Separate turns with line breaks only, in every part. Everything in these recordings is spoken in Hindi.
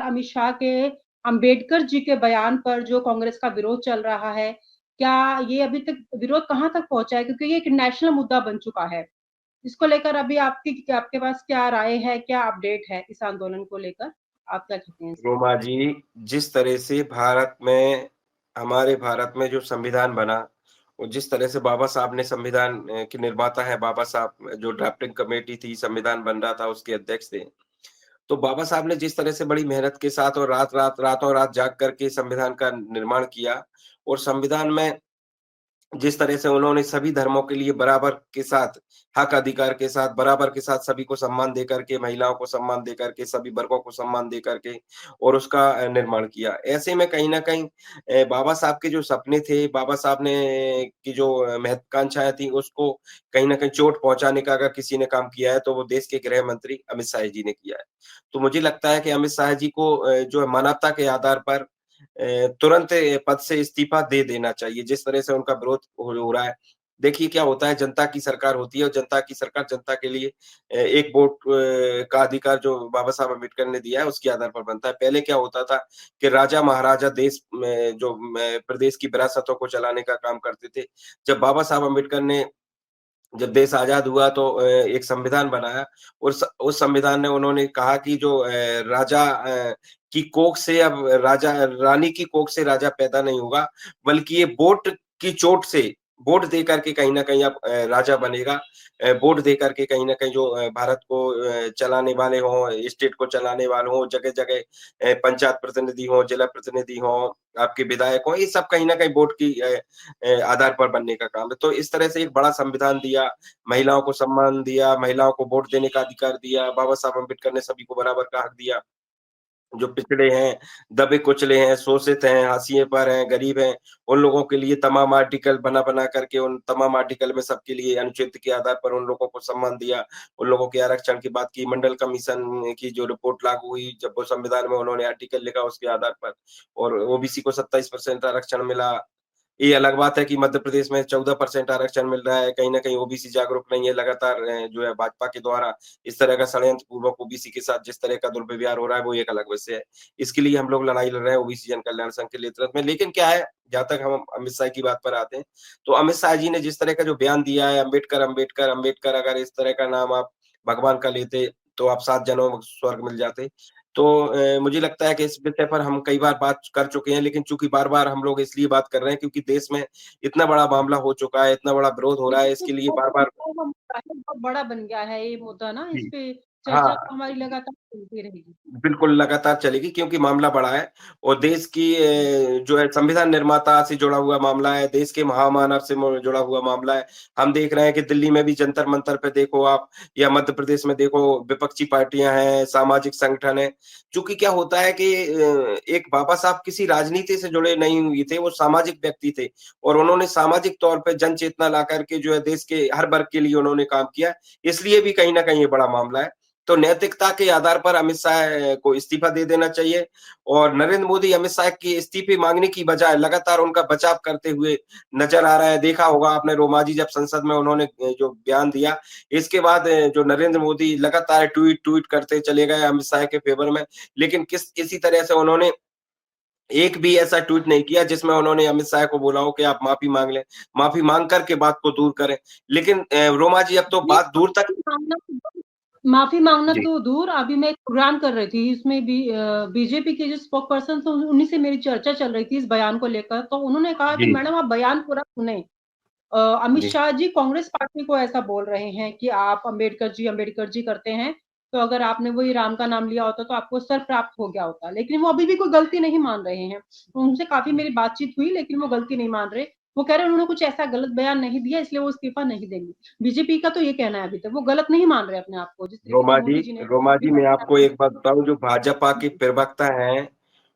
अमित शाह के अंबेडकर जी के बयान पर जो कांग्रेस का विरोध चल रहा है, क्या ये अभी तक विरोध कहाँ तक पहुंचा है? क्योंकि ये एक नेशनल मुद्दा बन चुका है। इसको लेकर अभी आपके पास क्या राय है, क्या अपडेट है इस आंदोलन को लेकर? आप क्या कहते हैं?
रोमा जी, जिस तरह से हमारे भारत में जो संविधान बना और जिस तरह से बाबा साहब ने संविधान के निर्माता है, बाबा साहब जो ड्राफ्टिंग कमेटी थी, संविधान बन रहा था, उसके अध्यक्ष थे। तो बाबा साहब ने जिस तरह से बड़ी मेहनत के साथ और रातों रात जाग करके संविधान का निर्माण किया और संविधान में जिस तरह से उन्होंने सभी धर्मों के लिए बराबर के साथ, हक अधिकार के साथ, बराबर के साथ सभी को सम्मान देकर के, महिलाओं को सम्मान देकर के, सभी वर्गों को सम्मान देकर के और उसका निर्माण किया। ऐसे में कहीं न कहीं बाबा साहब के जो सपने थे, बाबा साहब ने की जो महत्वाकांक्षाएँ थी, उसको कहीं न कहीं चोट पहुँचाने का अगर किसी ने काम किया है, तो वो देश के गृह मंत्री अमित शाह जी ने किया है। तो मुझे लगता है कि अमित शाह जी को जो है मानवता के आधार पर तुरंत पद से इस्तीफा दे देना चाहिए, जिस तरह से उनका विरोध हो रहा है। देखिए क्या होता है, जनता की सरकार होती है और जनता की सरकार जनता के लिए एक वोट का अधिकार जो बाबा साहब अम्बेडकर ने दिया है, उसके आधार पर बनता है। पहले क्या होता था कि राजा-महाराजा देश में जो प्रदेश की विरासतों को चलाने का काम करते थे। जब बाबा साहब अम्बेडकर ने जब देश आज़ाद हुआ तो एक संविधान बनाया और स उस संविधान ने उन्होंने कहा कि जो राजा की कोख से अब रानी की कोख से राजा पैदा नहीं होगा, बल्कि ये वोट की चोट से वोट दे करके कहीं न कहीं अब राजा बनेगा। वोट दे करके कहीं न कहीं जो भारत को चलाने वाले हों, स्टेट को चलाने वाले हों, जगह-जगह पंचायत प्रतिनिधि हों, जिला प्रतिनिधि हों, आपके विधायक हों, ये सब कहीं न कहीं वोट की आधार पर बनने का काम है। तो इस तरह से एक बड़ा संविधान दिया, महिलाओं को सम्मान दिया, महिलाओं को वोट देने का अधिकार दिया, बाबा साहब अम्बेडकर ने सभी को बराबर का हक दिया। जो पिछड़े हैं, दबे-कुचले हैं, शोषित हैं, हाशिए पर हैं, गरीब हैं, उन लोगों के लिए तमाम आर्टिकल बना-बना करके उन तमाम आर्टिकल में सबके लिए अनुच्छेद के आधार पर उन लोगों को सम्मान दिया। उन लोगों के आरक्षण की बात की, मंडल कमीशन की जो रिपोर्ट लागू हुई, जब वो संविधान में उन्होंने आर्टिकल लिखा उसके आधार पर और ओबीसी को 27% आरक्षण मिला। ये अलग बात है कि मध्य प्रदेश में 14% आरक्षण मिल रहा है, कहीं न कहीं ओबीसी जागरूक नहीं है, लगातार जो है भाजपा के द्वारा इस तरह का षड्यंत्र पूर्वक ओबीसी के साथ जिस तरह का दुर्व्यवहार हो रहा है, वो एक अलग विषय है। इसके लिए हम लोग लड़ाई लड़ रहे हैं ओबीसी जन कल्याण संघ के नेतृत्व में। लेकिन क्या है, जहाँ तक हम अमित शाह की बात पर आते हैं, तो अमित शाह जी ने जिस तरह का जो बयान दिया है, अम्बेडकर, अम्बेडकर, अम्बेडकर अगर इस तरह का नाम आप भगवान का लेते, तो आप 7 जन्मों में स्वर्ग मिल जाते। तो मुझे लगता है कि इस विषय पर हम कई बार बात कर चुके हैं, लेकिन चूँकि बार-बार हम लोग इसलिए बात कर रहे हैं क्योंकि देश में इतना बड़ा मामला हो चुका है, इतना बड़ा विरोध हो रहा है, इसके लिए बार-बार
बहुत बड़ा बन गया है ये मुद्दा ना, इस
जी।
पे चर्चा
हाँ।
तो हमारी लगातार चलती रहेगी।
बिल्कुल, लगातार चलेगी क्योंकि मामला बड़ा है और देश की जो है संविधान निर्माता से जुड़ा हुआ मामला है, देश के महामानव से जुड़ा हुआ मामला है। हम देख रहे हैं कि दिल्ली में भी जंतर-मंतर पे देखो आप या मध्य प्रदेश में देखो विपक्षी पार्टियाँ हैं, सामाजिक संगठन हैं। चूँकि क्या होता है कि एक बाबा साहब किसी राजनीति से जुड़े नहीं हुए थे, वो सामाजिक व्यक्ति थे और उन्होंने सामाजिक तौर पे जन चेतना ला कर के जो है देश के हर वर्ग के लिए उन्होंने काम किया। इसलिए भी कहीं न कहीं ये बड़ा मामला है। तो नैतिकता के आधार पर अमित शाह को इस्तीफा दे देना चाहिए और नरेंद्र मोदी अमित शाह की इस्तीफे माँगने की बजाय लगातार उनका बचाव करते हुए नज़र आ रहा है। देखा होगा आपने रोमा जी जब संसद में उन्होंने जो बयान दिया, इसके बाद जो नरेंद्र मोदी लगातार ट्वीट करते चले गए अमित शाह के फ़ेवर में। लेकिन किसी तरह से उन्होंने एक भी ऐसा ट्वीट नहीं किया जिसमें उन्होंने अमित शाह को बोला हो कि आप माफ़ी माँग लें। माफ़ी माँग कर के बात को दूर करें। लेकिन रोमा जी अब तो
नहीं,
बात दूर तक
माफ़ी माँगना
जी,
तो दूर, अभी मैं एक प्रोग्राम कर रही थी, इसमें भी बीजेपी के जो स्पोक पर्सन थे, उन्हीं से मेरी चर्चा चल रही थी इस बयान को लेकर, तो उन्होंने कहा कि
जी,
मैडम आप बयान पूरा सुनें। अमित
जी।
शाह जी कांग्रेस पार्टी को ऐसा बोल रहे हैं कि आप अंबेडकर जी करते हैं, तो अगर आपने वही राम का नाम लिया होता तो आपको सर प्राप्त हो गया होता। लेकिन वो अभी भी कोई गलती नहीं मान रहे हैं। उनसे काफ़ी मेरी बातचीत हुई लेकिन वो गलती नहीं मान रहे। वो कह रहे हैं उन्होंने कुछ ऐसा गलत बयान नहीं दिया इसलिए वो इस्तीफा नहीं देंगे। बीजेपी का तो ये कहना है अभी तक, वो गलत नहीं मान रहे अपने आप को, जिस तरीके से मोदी जी ने
रोमा जी मैं
दिखाया
आपको
अपने
एक बात बताऊँ जो भाजपा के प्रवक्ता हैं,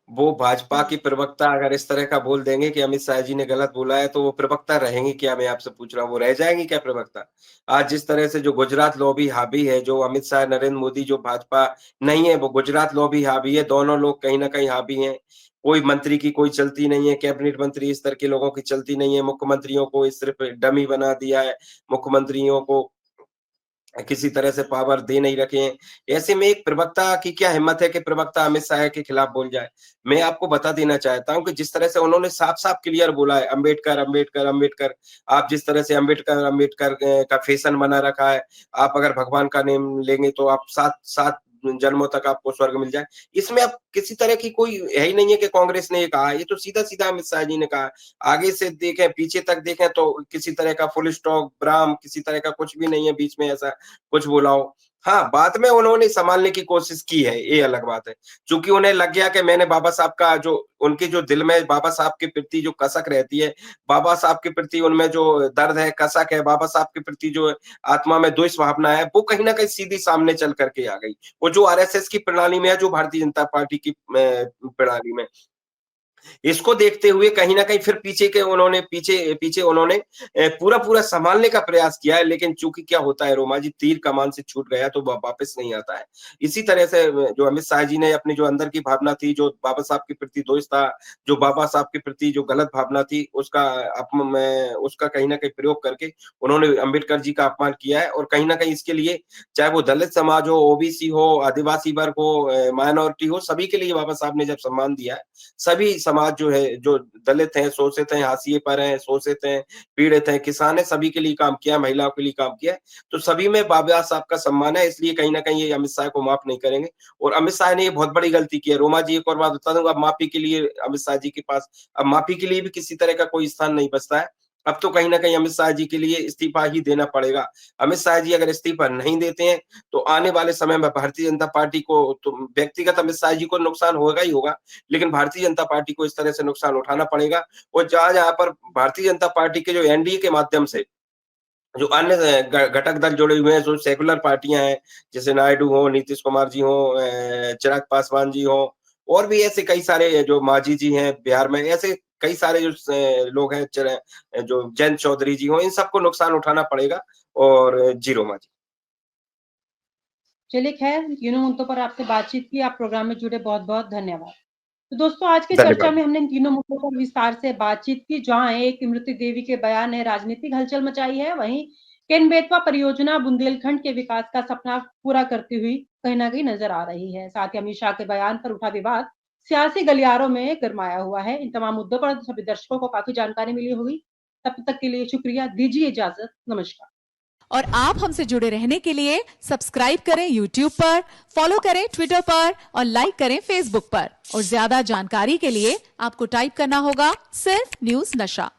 वो भाजपा
हुँ।
के प्रवक्ता अगर इस तरह का बोल देंगे कि अमित शाह जी ने गलत बोला है, तो वो प्रवक्ता रहेंगे क्या मैं आपसे पूछ रहा हूँ, वो रह जाएँगे क्या प्रवक्ता? आज जिस तरह से जो गुजरात लॉबी हावी है, जो अमित शाह, नरेंद्र मोदी जो भाजपा नहीं है, वो गुजरात लॉबी हावी है, दोनों लोग कहीं न कहीं हावी हैं। कोई मंत्री की कोई चलती नहीं है, कैबिनेट मंत्री इस तरह के लोगों की चलती नहीं है, मुख्यमंत्रियों को सिर्फ़ डमी बना दिया है, मुख्यमंत्रियों को किसी तरह से पावर दे नहीं रखे हैं। ऐसे में एक प्रवक्ता की क्या हिम्मत है कि प्रवक्ता अमित शाह के खिलाफ बोल जाए। मैं आपको बता देना चाहता हूँ कि जिस तरह से उन्होंने साफ-साफ क्लियर बोला है, अम्बेडकर, अम्बेडकर, अम्बेडकर। आप जिस तरह से अम्बेडकर, अम्बेडकर का फैशन बना रखा है, आप अगर भगवान का नेम लेंगे तो आप 7 जन्मों तक आपको स्वर्ग मिल जाए। इसमें अब किसी तरह की कोई है ही नहीं है कि कांग्रेस ने ये कहा, ये तो सीधा-सीधा अमित शाह जी ने कहा। आगे से देखें, पीछे तक देखें तो किसी तरह का फुल स्टॉप, विराम, किसी तरह का कुछ भी नहीं है बीच में ऐसा कुछ बोला हो। हाँ, बाद में उन्होंने सँभालने की कोशिश की है, ये अलग बात है। चूँकि उन्हें लग गया कि मैंने बाबा साहब का जो उनके जो दिल में बाबा साहब के प्रति जो कसक रहती है, बाबा साहब के प्रति उनमें जो दर्द है, कसक है, बाबा साहब के प्रति जो आत्मा में द्वेष भावना है, वो कहीं न कहीं सीधी सामने चल कर के आ गई। वो जो आरएसएस की प्रणाली में है, जो भारतीय जनता पार्टी की प्रणाली में। इसको देखते हुए कहीं न कहीं फिर पीछे उन्होंने पूरा-पूरा सँभालने का प्रयास किया है, लेकिन चूँकि क्या होता है रोमा जी, तीर कमान से छूट गया तो व वापस नहीं आता है। इसी तरह से जो अमित शाह जी ने अपनी जो अंदर की भावना थी, जो बाबा साहब के प्रति द्वेष था, जो बाबा साहब के प्रति जो गलत भावना थी, उसका कहीं न कहीं प्रयोग करके उन्होंने अम्बेडकर जी का अपमान किया है और कहीं न कहीं इसके लिए चाहे वो दलित समाज हो, ओबीसी हो, आदिवासी वर्ग हो, माइनॉरिटी हो, सभी के लिए बाबा साहब ने जब सम्मान दिया है, सभी समाज जो है, जो दलित हैं, शोषित हैं, हाशिए पर हैं, शोषित हैं, पीड़ित हैं, किसान हैं, सभी के लिए काम किया, महिलाओं के लिए काम किया है। तो सभी में बाबा साहब का सम्मान है, इसलिए कहीं न कहीं ये अमित शाह को माफ नहीं करेंगे और अमित शाह ने ये बहुत बड़ी गलती की है। रोमा जी, एक और बात बता दूँ, अब माफी के लिए अमित शाह जी के पास अब माफी के लिए भी किसी तरह का कोई स्थान नहीं बचता है। अब तो कहीं न कहीं अमित शाह जी के लिए इस्तीफा ही देना पड़ेगा। अमित शाह जी अगर इस्तीफा नहीं देते हैं, तो आने वाले समय में भारतीय जनता पार्टी को तो व्यक्तिगत अमित शाह जी को नुकसान होगा ही होगा, लेकिन भारतीय जनता पार्टी को इस तरह से नुकसान उठाना पड़ेगा और जहाँ-जहाँ पर भारतीय जनता पार्टी के जो एनडीए के माध्यम से जो अन्य घटक दल जुड़े हुए हैं, जो सेकुलर पार्टियाँ हैं, जैसे नायडू हो, नीतीश कुमार जी हों, चिराग पासवान जी हों और भी ऐसे कई सारे जो मांझी जी हैं बिहार में, ऐसे कई सारे जो लोग हैं जो जयंत चौधरी जी हों, इन सबको नुकसान उठाना पड़ेगा और जी रोमा जी।
चलिए ख़ैर, तीनों मुद्दों पर आपसे बातचीत की, आप प्रोग्राम में जुड़े बहुत-बहुत धन्यवाद। तो दोस्तों आज की चर्चा
धन्यवाद।
में हमने इन तीनों मुद्दों पर विस्तार से बातचीत की, जहाँ एक इमरती देवी के बयान ने राजनीतिक हलचल मचाई है, वहीं केन-बेतवा परियोजना बुंदेलखंड के विकास का सपना पूरा करती हुई कहीं न कहीं नज़र आ रही है। साथ ही अमित शाह के बयान पर उठा विवाद सियासी गलियारों में गरमाया हुआ है। इन तमाम मुद्दों पर सभी दर्शकों को काफ़ी जानकारी मिली होगी। तब तक के लिए शुक्रिया, दीजिए इजाज़त, नमस्कार।
और आप हमसे जुड़े रहने के लिए सब्सक्राइब करें YouTube पर, फॉलो करें ट्विटर पर और लाइक करें Facebook पर। और ज्यादा जानकारी के लिए आपको टाइप करना होगा सिर्फ न्यूज नशा।